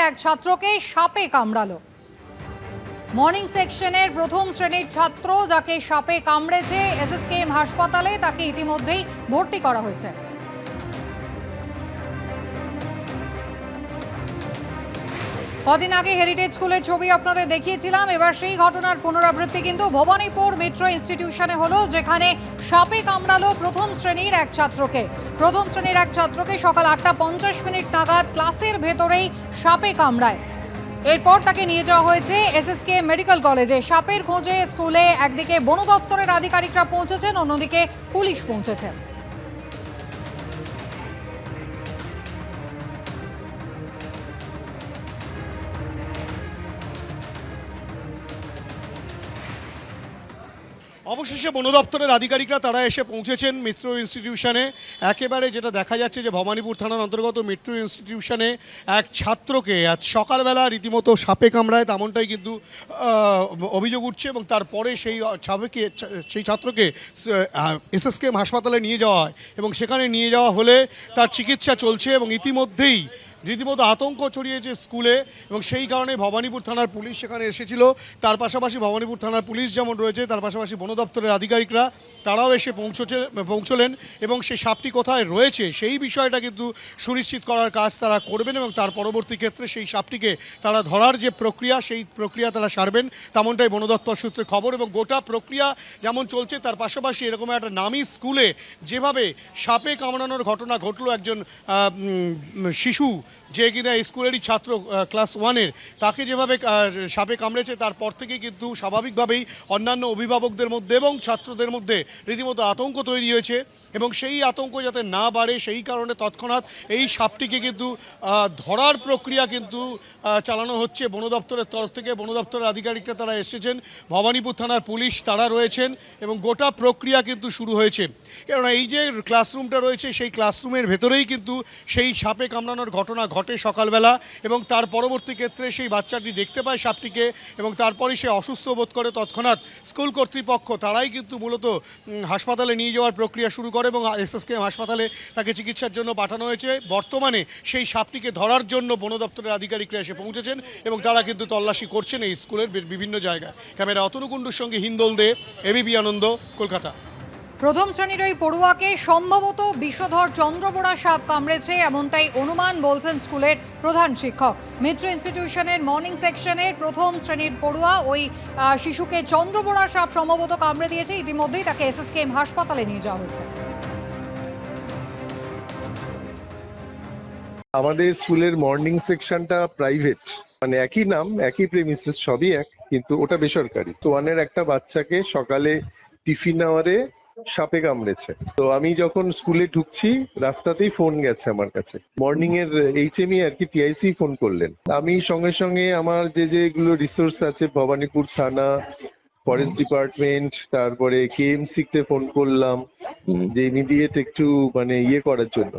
এক ছাত্রকে সাপে কামড়ালো। মর্নিং সেকশনের প্রথম শ্রেণীর ছাত্র যাকে সাপে কামড়েছে, এসএসকেএম হাসপাতালে তাকে ইতিমধ্যেই ভর্তি করা হয়েছে। কদিন আগে হেরিটেজ স্কুলের ছবি আপনাদের দেখিয়েছিলাম, এবার সেই ঘটনার পুনরাবৃত্তি কিন্তু ভবানীপুর মেট্রো ইনস্টিটিউশনে হলো, যেখানে সাপে কামড়ালো প্রথম শ্রেণীর এক ছাত্রকে। প্রথম শ্রেণীর এক ছাত্রকে সকাল 8:50 নাগাদ ক্লাসের ভেতরেই সাপে কামড়ায়। এরপর তাকে নিয়ে যাওয়া হয়েছে এসএসকেএম মেডিকেল কলেজে। সাপের খোঁজে স্কুলে একদিকে বন দপ্তরের আধিকারিকরা পৌঁছেছেন, অন্যদিকে পুলিশ পৌঁছেছেন। অবশেষে বন দপ্তরের আধিকারিকরা তারা এসে পৌঁছেছেন মেট্রো ইনস্টিটিউশনে। একেবারে যেটা দেখা যাচ্ছে যে ভবানীপুর থানার অন্তর্গত মেট্রো ইনস্টিটিউশনে এক ছাত্রকে আজ সকালবেলা রীতিমতো সাপে কামড়ায়, তেমনটাই কিন্তু অভিযোগ উঠছে। এবং তারপরে সেই ছাত্রকে এসএসকেএম হাসপাতালে নিয়ে যাওয়া হয় এবং সেখানে নিয়ে যাওয়া হলে তার চিকিৎসা চলছে এবং ইতিমধ্যেই রীতিমতো আতঙ্ক ছড়িয়েছে স্কুলে এবং সেই কারণে ভবানীপুর থানার পুলিশ সেখানে এসেছিল। তার পাশাপাশি ভবানীপুর থানার পুলিশ যেমন রয়েছে, তার পাশাপাশি বন দপ্তরের আধিকারিকরা তারাও এসে পৌঁছলেন এবং সেই সাপটি কোথায় রয়েছে সেই বিষয়টা কিন্তু সুনিশ্চিত করার কাজ তারা করবেন এবং তার পরবর্তী ক্ষেত্রে সেই সাপটিকে তারা ধরার যে প্রক্রিয়া, সেই প্রক্রিয়া তারা সারবেন, তেমনটাই বন দপ্তর সূত্রে খবর। এবং গোটা প্রক্রিয়া যেমন চলছে তার পাশাপাশি এরকম একটা নামী স্কুলে যেভাবে সাপে কামড়ানোর ঘটনা ঘটলো, একজন শিশু যে কিনা স্কুলেরই ছাত্র ক্লাস 1-এর, তাকে যেভাবে সাপে কামড়েছে তারপর থেকে কিন্তু স্বাভাবিকভাবেই অন্যান্য অভিভাবকদের মধ্যে এবং ছাত্রদের মধ্যে রীতিমতো আতঙ্ক তৈরি হয়েছে এবং সেই আতঙ্ক যাতে না বাড়ে সেই কারণে তৎক্ষণাৎ এই সাপটিকে কিন্তু ধরার প্রক্রিয়া কিন্তু চালানো হচ্ছে বন দপ্তরের তরফ থেকে। বন দপ্তরের আধিকারিকরা তারা এসেছেন, ভবানীপুর থানার পুলিশ তারা রয়েছেন এবং গোটা প্রক্রিয়া কিন্তু শুরু হয়েছে। কেননা এই যে ক্লাসরুমটা রয়েছে সেই ক্লাসরুমের ভেতরেই কিন্তু সেই সাপে কামড়ানোর ঘটনা ঘটে সকালবেলা এবং তার পরবর্তী ক্ষেত্রে সেই বাচ্চাটি দেখতে পায় সাপটিকে এবং তারপরেই সে অসুস্থ বোধ করে। তৎক্ষণাৎ স্কুল কর্তৃপক্ষ তারাই কিন্তু মূলত হাসপাতালে নিয়ে যাওয়ার প্রক্রিয়া শুরু করে এবং এসএসকেএম হাসপাতালে তাকে চিকিৎসার জন্য পাঠানো হয়েছে। বর্তমানে সেই সাপটিকে ধরার জন্য বন দপ্তরের আধিকারিকরা এসে পৌঁছেছেন এবং তারা কিন্তু তল্লাশি করছেন এই স্কুলের বিভিন্ন জায়গায়। ক্যামেরা অতনু কুণ্ডুর সঙ্গে হিন্দোল দে, এবিপি আনন্দ, কলকাতা। প্রথম শ্রেণীর ওই পড়ুয়াকে সম্ভবত বিষধর চন্দ্রবোড়া সাপ কামড়েছে, এমনটাই অনুমান বলছেন স্কুলের প্রধান শিক্ষক। মেট্রো ইনস্টিটিউশনের মর্নিং সেকশনের প্রথম শ্রেণীর পড়ুয়া ওই শিশুকে চন্দ্রবোড়া সাপ সম্ভবত কামড়ে দিয়েছে। ইতিমধ্যেই তাকে এসএসকেএম হাসপাতালে নিয়ে যাওয়া হয়েছে। আমাদের স্কুলের মর্নিং সেকশনটা প্রাইভেট, মানে একই নাম একই প্রেমিসেস সবই এক, কিন্তু ওটা বেসরকারি। তো 1-এর একটা বাচ্চাকে সকালে টিফিন আওয়ারে সাপে কামড়েছে। তো আমি যখন স্কুলে ঢুকছি রাস্তাতেই ফোন গেছে আমার কাছে, মর্নিং এর এইচএমই আর কি, টিআইসি ফোন করলেন। আমি সঙ্গে সঙ্গে আমার যেগুলো রিসোর্স আছে, ভবানীপুর থানা, ফরেস্ট ডিপার্টমেন্ট, তারপরে কেএমসি তে ফোন করলাম যে ইমিডিয়েট একটু মানে করার জন্য,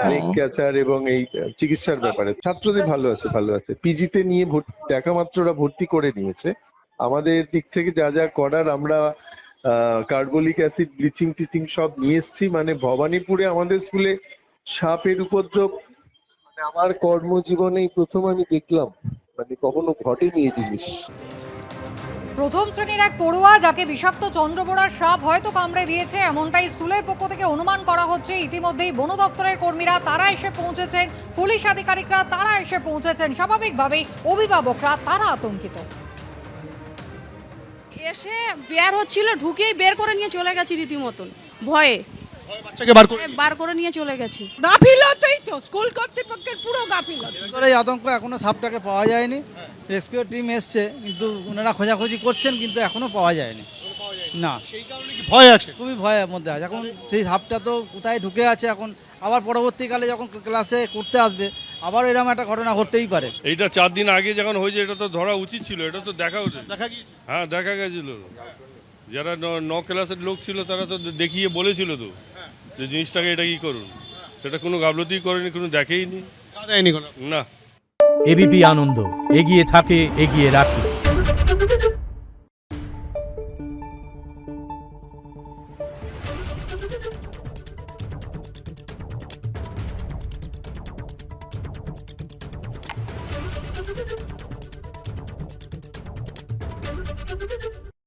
স্নেক ক্যাচার এবং এই চিকিৎসার ব্যাপারে। ছাত্রদের ভালো আছে, পিজিতে নিয়ে দেখা মাত্র ওরা ভর্তি করে নিয়েছে। আমাদের দিক থেকে যা যা করার আমরা কার্বলিক অ্যাসিড, ব্লিচিং টিচিং সব নিয়ে এসছি। মানে ভবানীপুরে আমাদের স্কুলে সাপের উপদ্রব মানে আমার কর্মজীবনেই প্রথম আমি দেখলাম, মানে কখনো ঘটেনি এই জিনিস। প্রথম শ্রেণীর এক পড়ুয়া যাকে বিষাক্ত চন্দ্রবোড়ার সাপ হয়তো কামড়ে দিয়েছে, এমনটাই স্কুলের পক্ষ থেকে অনুমান করা হচ্ছে। ইতিমধ্যেই বন দপ্তরের কর্মীরা তারা এসে পৌঁছেছেন, পুলিশ আধিকারিকরা তারা এসে পৌঁছেছেন। স্বাভাবিকভাবেই অভিভাবকরা তারা আতঙ্কিত। এসে বের হচ্ছিল, ঢুকেই বের করে নিয়ে চলে গেছি রীতিমতন ভয়ে। বাচ্চাকে বার করে নিয়ে চলে গেছি। গাফিলতই তো, স্কুল কর্তৃপক্ষের পুরো গাফিলত। এই আতঙ্ক, এখনো সাপটাকে পাওয়া যায়নি। রেস্কিউ টিম এসছে, কিন্তু ওনারা খোঁজাখুঁজি করছেন, কিন্তু এখনো পাওয়া যায়নি। না, সেই কারণে কি ভয় আছে? খুবই ভয়ের মধ্যে আছে এখন। সেই সাপটা তো কোথায় ঢুকে আছে এখন, আবার পরবর্তীকালে যখন ক্লাসে করতে আসবে আবার এরকম একটা ঘটনা ঘটতেই পারে। এইটা 4 দিন আগে যখন হয়েছে, এটা তো ধরা উচিত ছিল, এটা তো দেখা গিয়েছে। হ্যাঁ, দেখা গেছিল। যারা 9 ক্লাসের লোক ছিল তারা তো দেখিয়ে বলেছিল তো যে জিনিসটাকে এটা কি করুন, সেটা কোনো গাফলতি করেনি, কোনো দেখেইনি না। এবিপি আনন্দ, এগিয়ে থাকে, এগিয়ে রাখে।